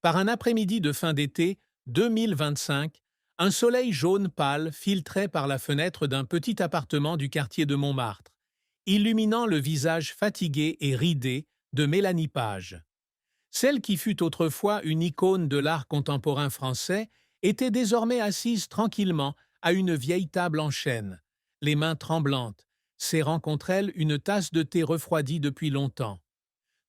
Par un après-midi de fin d'été 2025, un soleil jaune pâle filtrait par la fenêtre d'un petit appartement du quartier de Montmartre, illuminant le visage fatigué et ridé de Mélanie Page. Celle qui fut autrefois une icône de l'art contemporain français était désormais assise tranquillement à une vieille table en chêne, les mains tremblantes, serrant contre elle une tasse de thé refroidie depuis longtemps.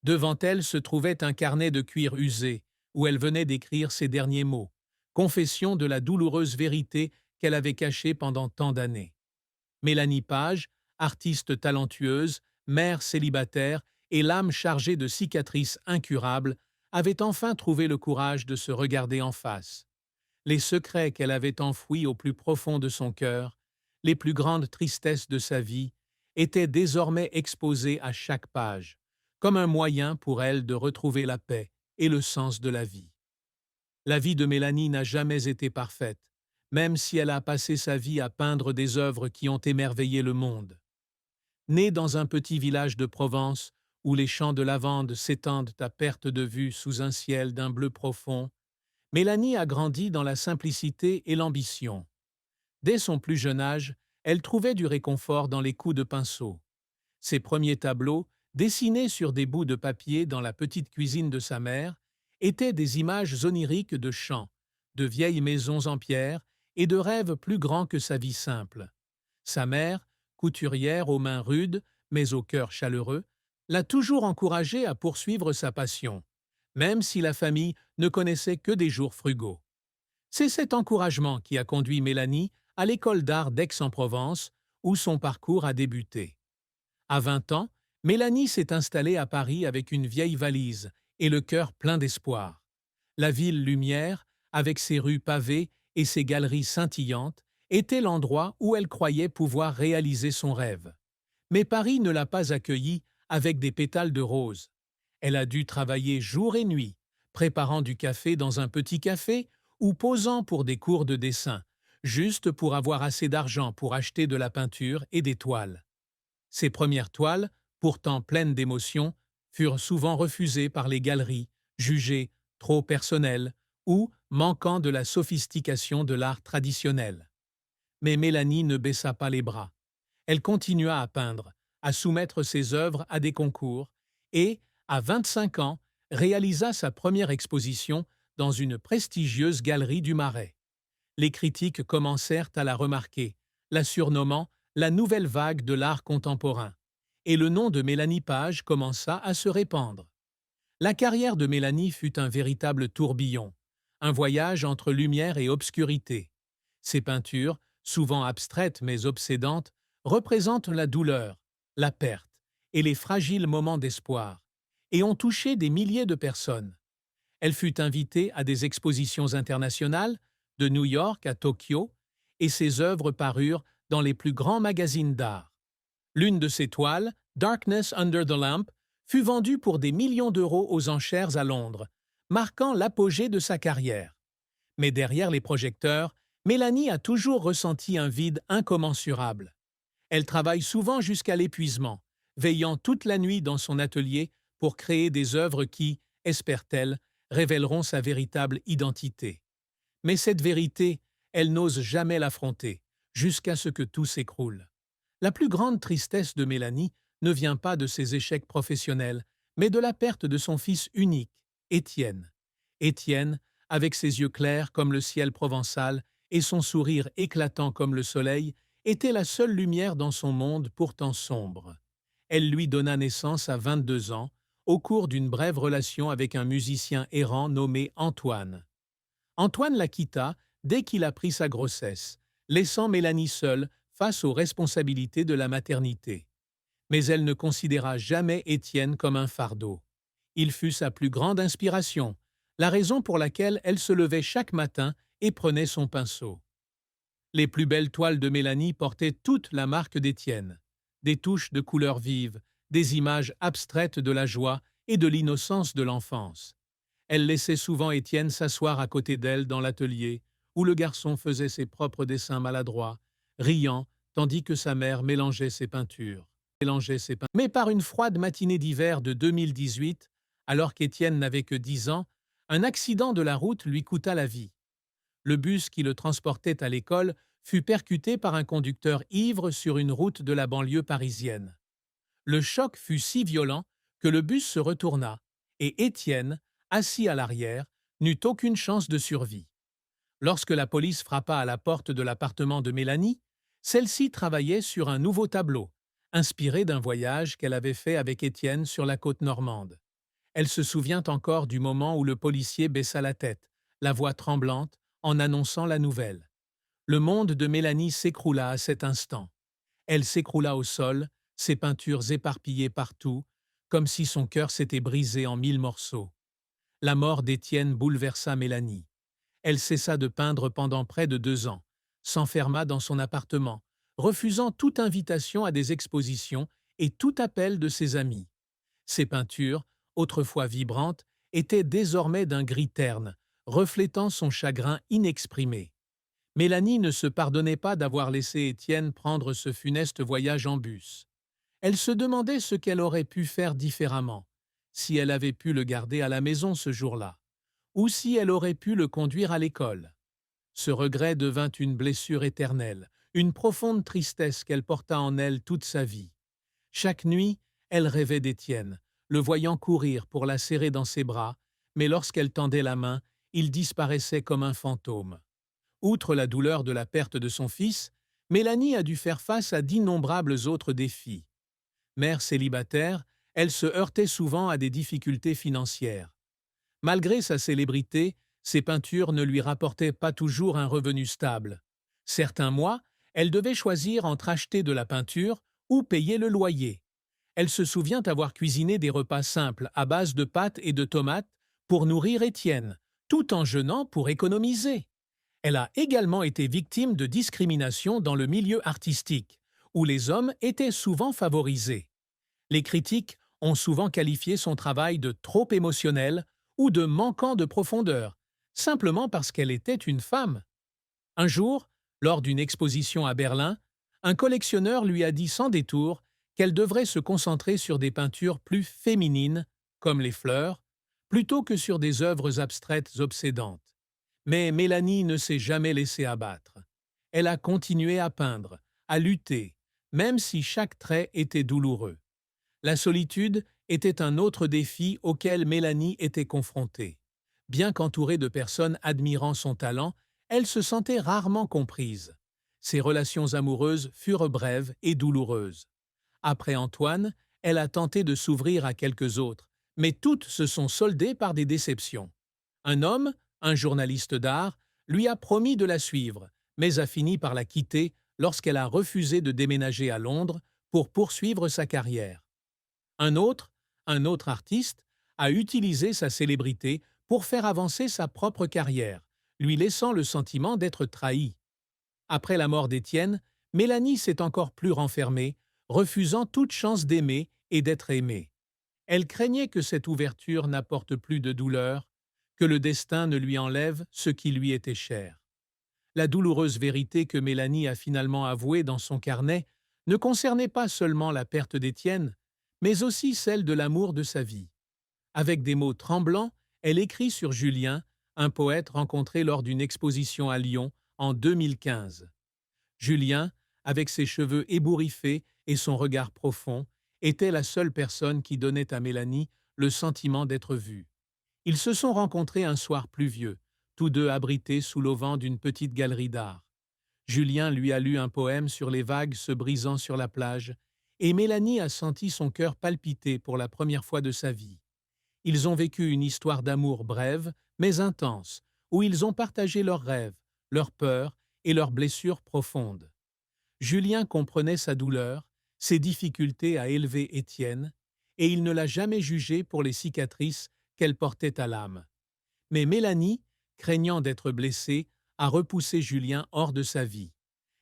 Devant elle se trouvait un carnet de cuir usé, où elle venait d'écrire ses derniers mots, confession de la douloureuse vérité qu'elle avait cachée pendant tant d'années. Mélanie Page, artiste talentueuse, mère célibataire et l'âme chargée de cicatrices incurables, avait enfin trouvé le courage de se regarder en face. Les secrets qu'elle avait enfouis au plus profond de son cœur, les plus grandes tristesses de sa vie, étaient désormais exposés à chaque page, comme un moyen pour elle de retrouver la paix et le sens de la vie. La vie de Mélanie n'a jamais été parfaite, même si elle a passé sa vie à peindre des œuvres qui ont émerveillé le monde. Née dans un petit village de Provence, où les champs de lavande s'étendent à perte de vue sous un ciel d'un bleu profond, Mélanie a grandi dans la simplicité et l'ambition. Dès son plus jeune âge, elle trouvait du réconfort dans les coups de pinceau. Ses premiers tableaux, dessinés sur des bouts de papier dans la petite cuisine de sa mère, étaient des images oniriques de champs, de vieilles maisons en pierre et de rêves plus grands que sa vie simple. Sa mère, couturière aux mains rudes, mais au cœur chaleureux, l'a toujours encouragée à poursuivre sa passion, même si la famille ne connaissait que des jours frugaux. C'est cet encouragement qui a conduit Mélanie à l'école d'art d'Aix-en-Provence, où son parcours a débuté. À 20 ans, Mélanie s'est installée à Paris avec une vieille valise et le cœur plein d'espoir. La ville lumière, avec ses rues pavées et ses galeries scintillantes, était l'endroit où elle croyait pouvoir réaliser son rêve. Mais Paris ne l'a pas accueillie avec des pétales de rose. Elle a dû travailler jour et nuit, préparant du café dans un petit café ou posant pour des cours de dessin, juste pour avoir assez d'argent pour acheter de la peinture et des toiles. Ses premières toiles, pourtant pleines d'émotions, furent souvent refusées par les galeries, jugées trop personnelles ou manquant de la sophistication de l'art traditionnel. Mais Mélanie ne baissa pas les bras. Elle continua à peindre, à soumettre ses œuvres à des concours et, à 25 ans, réalisa sa première exposition dans une prestigieuse galerie du Marais. Les critiques commencèrent à la remarquer, la surnommant la nouvelle vague de l'art contemporain, et le nom de Mélanie Page commença à se répandre. La carrière de Mélanie fut un véritable tourbillon, un voyage entre lumière et obscurité. Ses peintures, souvent abstraites mais obsédantes, représentent la douleur, la perte et les fragiles moments d'espoir, et ont touché des milliers de personnes. Elle fut invitée à des expositions internationales, de New York à Tokyo, et ses œuvres parurent dans les plus grands magazines d'art. L'une de ses toiles, Darkness Under the Lamp, fut vendue pour des millions d'euros aux enchères à Londres, marquant l'apogée de sa carrière. Mais derrière les projecteurs, Mélanie a toujours ressenti un vide incommensurable. Elle travaille souvent jusqu'à l'épuisement, veillant toute la nuit dans son atelier pour créer des œuvres qui, espère-t-elle, révéleront sa véritable identité. Mais cette vérité, elle n'ose jamais l'affronter, jusqu'à ce que tout s'écroule. La plus grande tristesse de Mélanie ne vient pas de ses échecs professionnels, mais de la perte de son fils unique, Étienne. Étienne, avec ses yeux clairs comme le ciel provençal et son sourire éclatant comme le soleil, était la seule lumière dans son monde pourtant sombre. Elle lui donna naissance à 22 ans, au cours d'une brève relation avec un musicien errant nommé Antoine. Antoine la quitta dès qu'il apprit sa grossesse, laissant Mélanie seule face aux responsabilités de la maternité. Mais elle ne considéra jamais Étienne comme un fardeau. Il fut sa plus grande inspiration, la raison pour laquelle elle se levait chaque matin et prenait son pinceau. Les plus belles toiles de Mélanie portaient toute la marque d'Étienne. Des touches de couleurs vives, des images abstraites de la joie et de l'innocence de l'enfance. Elle laissait souvent Étienne s'asseoir à côté d'elle dans l'atelier, où le garçon faisait ses propres dessins maladroits, riant, tandis que sa mère mélangeait ses peintures. Mais par une froide matinée d'hiver de 2018, alors qu'Étienne n'avait que 10 ans, Un accident de la route lui coûta la vie. Le bus qui le transportait à l'école fut percuté par un conducteur ivre sur une route de la banlieue parisienne. Le choc fut si violent que le bus se retourna et Étienne, assis à l'arrière, n'eut aucune chance de survie. Lorsque la police frappa à la porte de l'appartement de Mélanie, celle-ci travaillait sur un nouveau tableau, inspiré d'un voyage qu'elle avait fait avec Étienne sur la côte normande. Elle se souvient encore du moment où le policier baissa la tête, la voix tremblante, en annonçant la nouvelle. Le monde de Mélanie s'écroula à cet instant. Elle s'écroula au sol, ses peintures éparpillées partout, comme si son cœur s'était brisé en 1000 morceaux. La mort d'Étienne bouleversa Mélanie. Elle cessa de peindre pendant près de 2 ans, s'enferma dans son appartement, refusant toute invitation à des expositions et tout appel de ses amis. Ses peintures, autrefois vibrantes, étaient désormais d'un gris terne, reflétant son chagrin inexprimé. Mélanie ne se pardonnait pas d'avoir laissé Étienne prendre ce funeste voyage en bus. Elle se demandait ce qu'elle aurait pu faire différemment, si elle avait pu le garder à la maison ce jour-là, ou si elle aurait pu le conduire à l'école. Ce regret devint une blessure éternelle, une profonde tristesse qu'elle porta en elle toute sa vie. Chaque nuit, elle rêvait d'Étienne, le voyant courir pour la serrer dans ses bras, mais lorsqu'elle tendait la main, il disparaissait comme un fantôme. Outre la douleur de la perte de son fils, Mélanie a dû faire face à d'innombrables autres défis. Mère célibataire, elle se heurtait souvent à des difficultés financières. Malgré sa célébrité, ses peintures ne lui rapportaient pas toujours un revenu stable. Certains mois, elle devait choisir entre acheter de la peinture ou payer le loyer. Elle se souvient avoir cuisiné des repas simples à base de pâtes et de tomates pour nourrir Étienne, tout en jeûnant pour économiser. Elle a également été victime de discrimination dans le milieu artistique, où les hommes étaient souvent favorisés. Les critiques ont souvent qualifié son travail de trop émotionnel ou de manquant de profondeur, simplement parce qu'elle était une femme. Un jour, lors d'une exposition à Berlin, un collectionneur lui a dit sans détour qu'elle devrait se concentrer sur des peintures plus féminines, comme les fleurs, plutôt que sur des œuvres abstraites obsédantes. Mais Mélanie ne s'est jamais laissée abattre. Elle a continué à peindre, à lutter, même si chaque trait était douloureux. La solitude était un autre défi auquel Mélanie était confrontée. Bien qu'entourée de personnes admirant son talent, elle se sentait rarement comprise. Ses relations amoureuses furent brèves et douloureuses. Après Antoine, elle a tenté de s'ouvrir à quelques autres, mais toutes se sont soldées par des déceptions. Un homme, un journaliste d'art, lui a promis de la suivre, mais a fini par la quitter lorsqu'elle a refusé de déménager à Londres pour poursuivre sa carrière. Un autre artiste, a utilisé sa célébrité pour faire avancer sa propre carrière, lui laissant le sentiment d'être trahi. Après la mort d'Étienne, Mélanie s'est encore plus renfermée, refusant toute chance d'aimer et d'être aimée. Elle craignait que cette ouverture n'apporte plus de douleur, que le destin ne lui enlève ce qui lui était cher. La douloureuse vérité que Mélanie a finalement avouée dans son carnet ne concernait pas seulement la perte d'Étienne, mais aussi celle de l'amour de sa vie. Avec des mots tremblants, elle écrit sur Julien, un poète rencontré lors d'une exposition à Lyon en 2015. Julien, avec ses cheveux ébouriffés et son regard profond, était la seule personne qui donnait à Mélanie le sentiment d'être vue. Ils se sont rencontrés un soir pluvieux, tous deux abrités sous l'auvent d'une petite galerie d'art. Julien lui a lu un poème sur les vagues se brisant sur la plage, et Mélanie a senti son cœur palpiter pour la première fois de sa vie. Ils ont vécu une histoire d'amour brève, mais intense, où ils ont partagé leurs rêves, leurs peurs et leurs blessures profondes. Julien comprenait sa douleur, ses difficultés à élever Étienne, et il ne l'a jamais jugée pour les cicatrices qu'elle portait à l'âme. Mais Mélanie, craignant d'être blessée, a repoussé Julien hors de sa vie.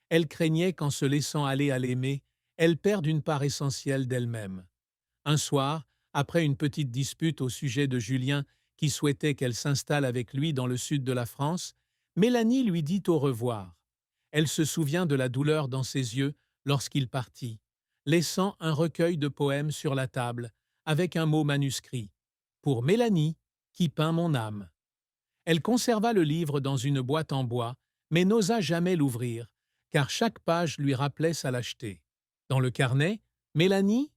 Elle craignait qu'en se laissant aller à l'aimer, elle perde une part essentielle d'elle-même. Un soir, après une petite dispute au sujet de Julien qui souhaitait qu'elle s'installe avec lui dans le sud de la France, Mélanie lui dit au revoir. Elle se souvient de la douleur dans ses yeux lorsqu'il partit, laissant un recueil de poèmes sur la table, avec un mot manuscrit. Pour Mélanie, qui peint mon âme. Elle conserva le livre dans une boîte en bois, mais n'osa jamais l'ouvrir, car chaque page lui rappelait sa lâcheté. Dans le carnet, Mélanie